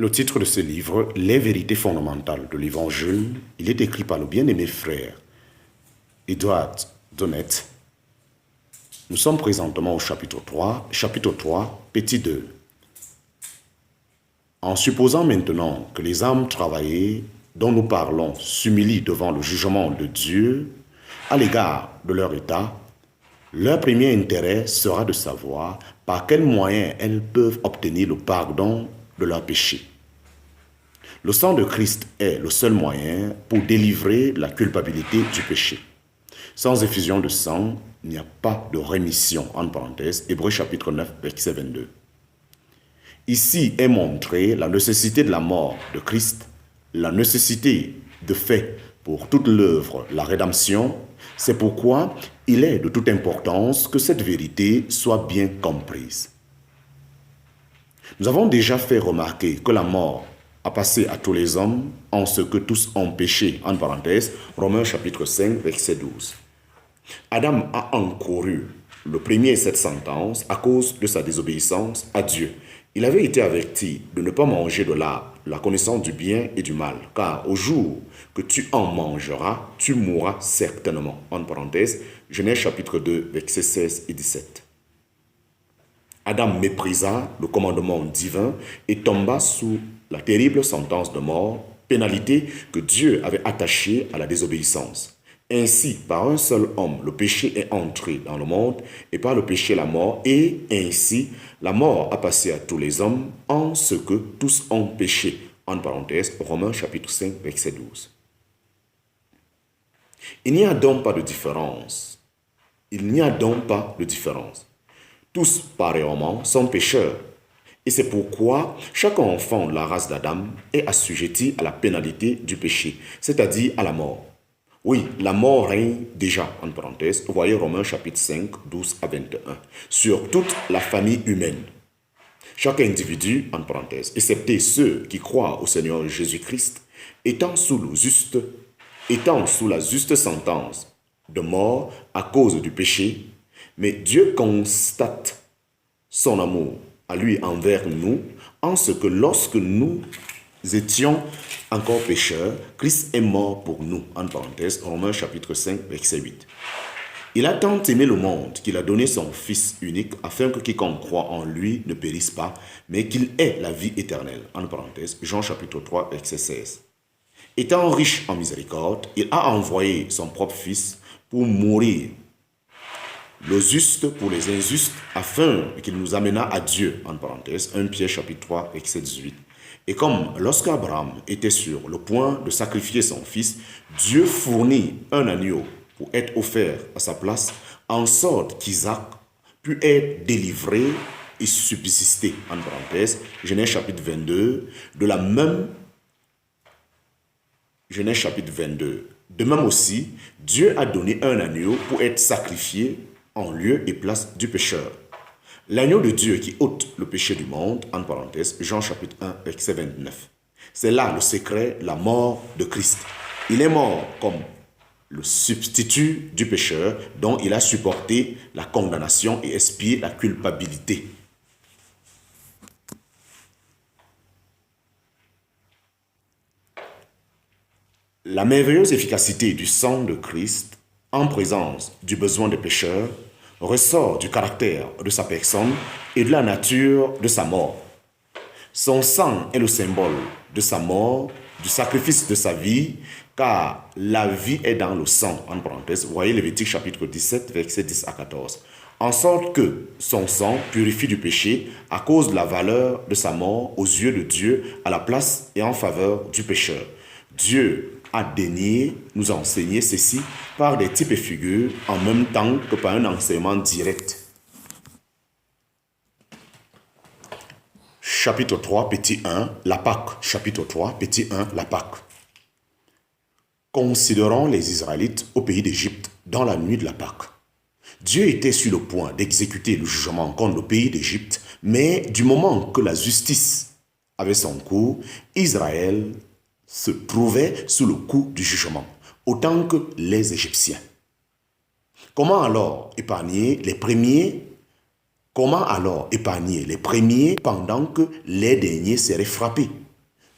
Le titre de ce livre, Les vérités fondamentales de l'Évangile, il est écrit par le bien-aimé frère Edward Donnet. Nous sommes présentement au chapitre 3, petit 2. En supposant maintenant que les âmes travaillées dont nous parlons s'humilient devant le jugement de Dieu à l'égard de leur état, leur premier intérêt sera de savoir par quels moyens elles peuvent obtenir le pardon de leurs péchés. Le sang de Christ est le seul moyen pour délivrer la culpabilité du péché. Sans effusion de sang, il n'y a pas de rémission, en parenthèse, Hébreux chapitre 9, verset 22. Ici est montrée la nécessité de la mort de Christ, la nécessité de fait pour toute l'œuvre, la rédemption. C'est pourquoi il est de toute importance que cette vérité soit bien comprise. Nous avons déjà fait remarquer que la mort a passé à tous les hommes en ce que tous ont péché, en parenthèse, Romains chapitre 5, verset 12. Adam a encouru le premier cette sentence à cause de sa désobéissance à Dieu. Il avait été averti de ne pas manger de l'arbre, la connaissance du bien et du mal, car au jour que tu en mangeras, tu mourras certainement. En parenthèse, Genèse chapitre 2, versets 16 et 17. Adam méprisa le commandement divin et tomba sous la terrible sentence de mort, pénalité que Dieu avait attachée à la désobéissance. Ainsi, par un seul homme, le péché est entré dans le monde, et par le péché la mort, et ainsi la mort a passé à tous les hommes, en ce que tous ont péché. En parenthèse, Romains chapitre 5, verset 12. Il n'y a donc pas de différence. Tous, pareillement, sont pécheurs. Et c'est pourquoi chaque enfant de la race d'Adam est assujetti à la pénalité du péché, c'est-à-dire à la mort. Oui, la mort règne déjà, en parenthèse, voyez Romains chapitre 5, 12 à 21, sur toute la famille humaine. Chaque individu, en parenthèse, excepté ceux qui croient au Seigneur Jésus-Christ, étant sous la juste sentence de mort à cause du péché, mais Dieu constate son amour à lui envers nous, en ce que lorsque nous étions encore pécheurs, Christ est mort pour nous. En parenthèse, Romains chapitre 5, verset 8. Il a tant aimé le monde qu'il a donné son Fils unique afin que quiconque croit en lui ne périsse pas, mais qu'il ait la vie éternelle. En parenthèse, Jean chapitre 3, verset 16. Étant riche en miséricorde, il a envoyé son propre Fils pour mourir le juste pour les injustes, afin qu'il nous amena à Dieu, en parenthèse, 1 Pierre chapitre 3, verset 18. Et comme lorsqu'Abraham était sur le point de sacrifier son fils, Dieu fournit un agneau pour être offert à sa place, en sorte qu'Isaac put être délivré et subsister, en parenthèse, Genèse chapitre 22, Genèse chapitre 22. De même aussi, Dieu a donné un agneau pour être sacrifié en lieu et place du pécheur. L'agneau de Dieu qui ôte le péché du monde, en parenthèse, Jean chapitre 1, verset 29. C'est là le secret, la mort de Christ. Il est mort comme le substitut du pécheur dont il a supporté la condamnation et expié la culpabilité. La merveilleuse efficacité du sang de Christ en présence du besoin des pécheurs ressort du caractère de sa personne et de la nature de sa mort. Son sang est le symbole de sa mort, du sacrifice de sa vie, car la vie est dans le sang, en parenthèse, voyez Lévitique chapitre 17, versets 10 à 14. En sorte que son sang purifie du péché à cause de la valeur de sa mort aux yeux de Dieu à la place et en faveur du pécheur. Dieu a daigné nous enseigner ceci par des types et figures en même temps que par un enseignement direct. Chapitre 3, petit 1, la Pâque. Chapitre 3, petit 1, la Pâque. Considérons les Israélites au pays d'Égypte dans la nuit de la Pâque. Dieu était sur le point d'exécuter le jugement contre le pays d'Égypte, mais du moment que la justice avait son cours, Israël se trouvait sous le coup du jugement, autant que les Égyptiens. Comment alors épargner les premiers pendant que les derniers seraient frappés?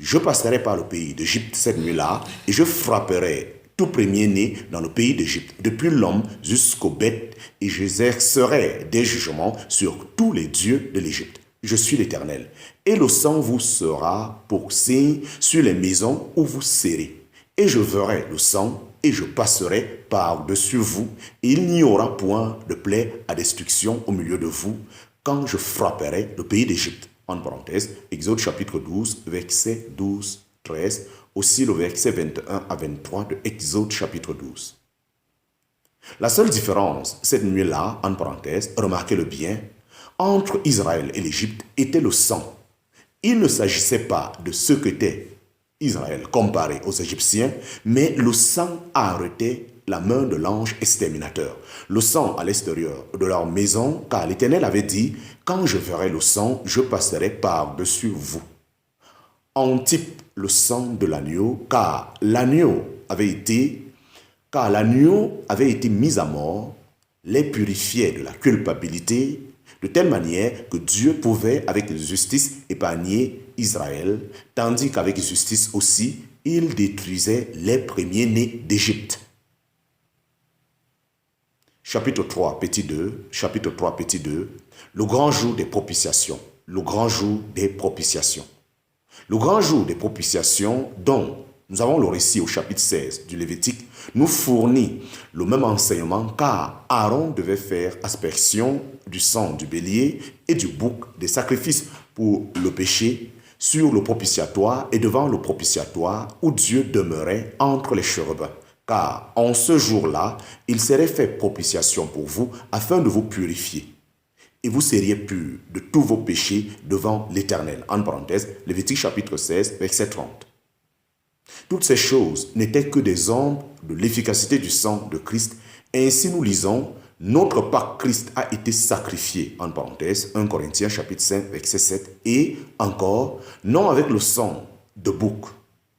Je passerai par le pays d'Égypte cette nuit-là et je frapperai tout premier-né dans le pays d'Égypte, depuis l'homme jusqu'aux bêtes, et j'exercerai des jugements sur tous les dieux de l'Égypte. Je suis l'Éternel. Et le sang vous sera pour signe sur les maisons où vous serrez. Et je verrai le sang, et je passerai par-dessus vous, et il n'y aura point de plaie à destruction au milieu de vous, quand je frapperai le pays d'Égypte. En parenthèse, Exode chapitre 12, versets 12, 13, aussi le verset 21 à 23 de Exode chapitre 12. La seule différence, cette nuit-là, en parenthèse, remarquez-le bien, entre Israël et l'Égypte était le sang. Il ne s'agissait pas de ce qu'était Israël comparé aux Égyptiens, mais le sang arrêtait la main de l'ange exterminateur. Le sang à l'extérieur de leur maison, car l'Éternel avait dit, « Quand je verrai le sang, je passerai par-dessus vous. » En type le sang de l'agneau, car l'agneau avait été mis à mort, les purifiait de la culpabilité, de telle manière que Dieu pouvait avec justice épargner Israël, tandis qu'avec justice aussi, il détruisait les premiers-nés d'Égypte. Chapitre 3, petit 2, chapitre 3, petit 2, le grand jour des propitiations, le grand jour des propitiations. Le grand jour des propitiations, dont nous avons le récit au chapitre 16 du Lévitique, nous fournit le même enseignement, car Aaron devait faire aspersion du sang du bélier et du bouc des sacrifices pour le péché sur le propitiatoire et devant le propitiatoire où Dieu demeurait entre les chérubins. Car en ce jour-là, il serait fait propitiation pour vous afin de vous purifier. Et vous seriez purs de tous vos péchés devant l'Éternel. En parenthèse, Lévitique chapitre 16, verset 30. Toutes ces choses n'étaient que des ombres de l'efficacité du sang de Christ. Ainsi nous lisons, notre Pâque Christ a été sacrifié, en parenthèse, 1 Corinthiens chapitre 5, verset 7, et encore, non avec le sang de bouc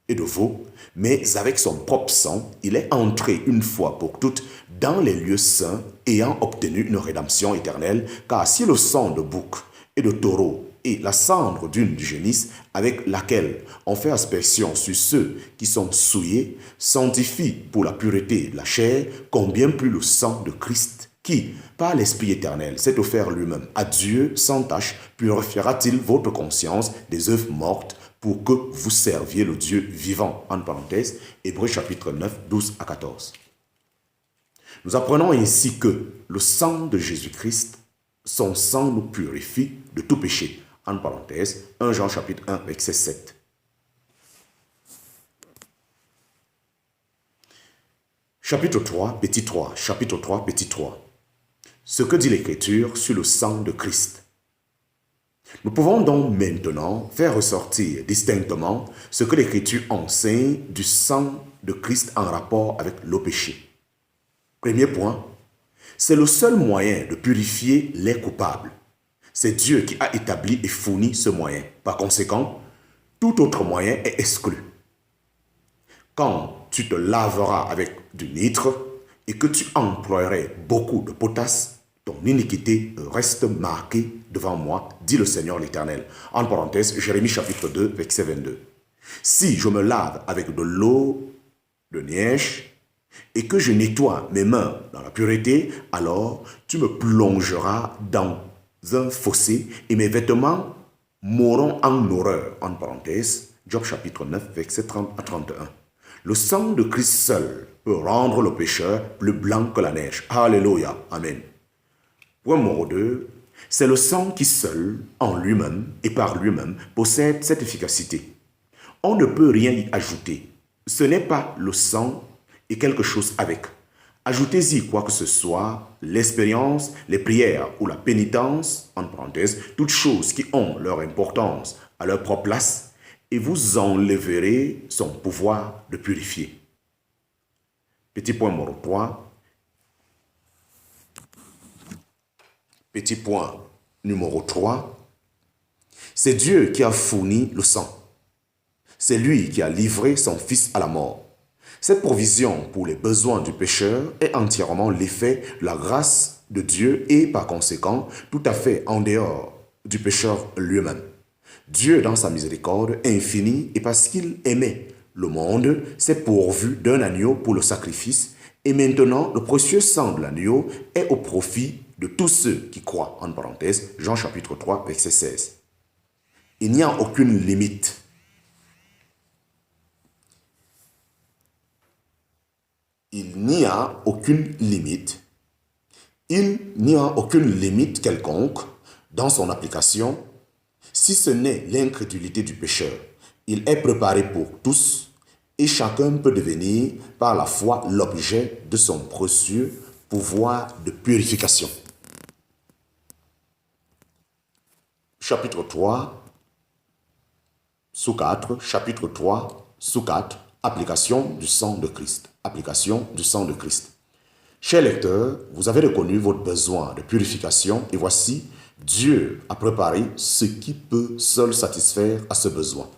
et de veau, mais avec son propre sang, il est entré une fois pour toutes dans les lieux saints, ayant obtenu une rédemption éternelle, car si le sang de bouc et de taureau et la cendre d'une du génisse avec laquelle on fait aspersion sur ceux qui sont souillés sanctifie pour la pureté de la chair, combien plus le sang de Christ qui, par l'Esprit éternel, s'est offert lui-même à Dieu sans tache, purifiera-t-il votre conscience des œuvres mortes pour que vous serviez le Dieu vivant. En parenthèse, Hébreux chapitre 9, 12 à 14. Nous apprenons ainsi que le sang de Jésus-Christ, son sang nous purifie de tout péché. En parenthèse, 1 Jean chapitre 1, verset 7. Chapitre 3, petit 3. Chapitre 3, petit 3. Ce que dit l'Écriture sur le sang de Christ. Nous pouvons donc maintenant faire ressortir distinctement ce que l'Écriture enseigne du sang de Christ en rapport avec le péché. Premier point, c'est le seul moyen de purifier les coupables. C'est Dieu qui a établi et fourni ce moyen. Par conséquent, tout autre moyen est exclu. Quand tu te laveras avec du nitre et que tu emploierais beaucoup de potasse, ton iniquité reste marquée devant moi, dit le Seigneur l'Éternel. En parenthèse, Jérémie chapitre 2, verset 22. Si je me lave avec de l'eau de neige et que je nettoie mes mains dans la pureté, alors tu me plongeras dans un fossé et mes vêtements mourront en horreur. En parenthèse, Job chapitre 9, verset 30 à 31. Le sang de Christ seul peut rendre le pécheur plus blanc que la neige. Alléluia. Amen. Point numéro 2. C'est le sang qui seul, en lui-même et par lui-même, possède cette efficacité. On ne peut rien y ajouter. Ce n'est pas le sang et quelque chose avec. Ajoutez-y quoi que ce soit, l'expérience, les prières ou la pénitence, en parenthèse, toutes choses qui ont leur importance à leur propre place, et vous enlèverez son pouvoir de purifier. Petit point numéro 3. Petit point numéro 3. C'est Dieu qui a fourni le sang. C'est lui qui a livré son Fils à la mort. Cette provision pour les besoins du pécheur est entièrement l'effet de la grâce de Dieu et par conséquent tout à fait en dehors du pécheur lui-même. Dieu, dans sa miséricorde infinie, et parce qu'il aimait le monde, s'est pourvu d'un agneau pour le sacrifice, et maintenant le précieux sang de l'agneau est au profit de tous ceux qui croient, en parenthèse, Jean chapitre 3, verset 16. Il n'y a aucune limite. Il n'y a aucune limite. Il n'y a aucune limite quelconque dans son application, si ce n'est l'incrédulité du pécheur. Il est préparé pour tous et chacun peut devenir par la foi l'objet de son précieux pouvoir de purification. Chapitre 3, sous 4, chapitre 3, sous 4, application du sang de Christ. Application du sang de Christ. Chers lecteurs, vous avez reconnu votre besoin de purification et voici, Dieu a préparé ce qui peut seul satisfaire à ce besoin.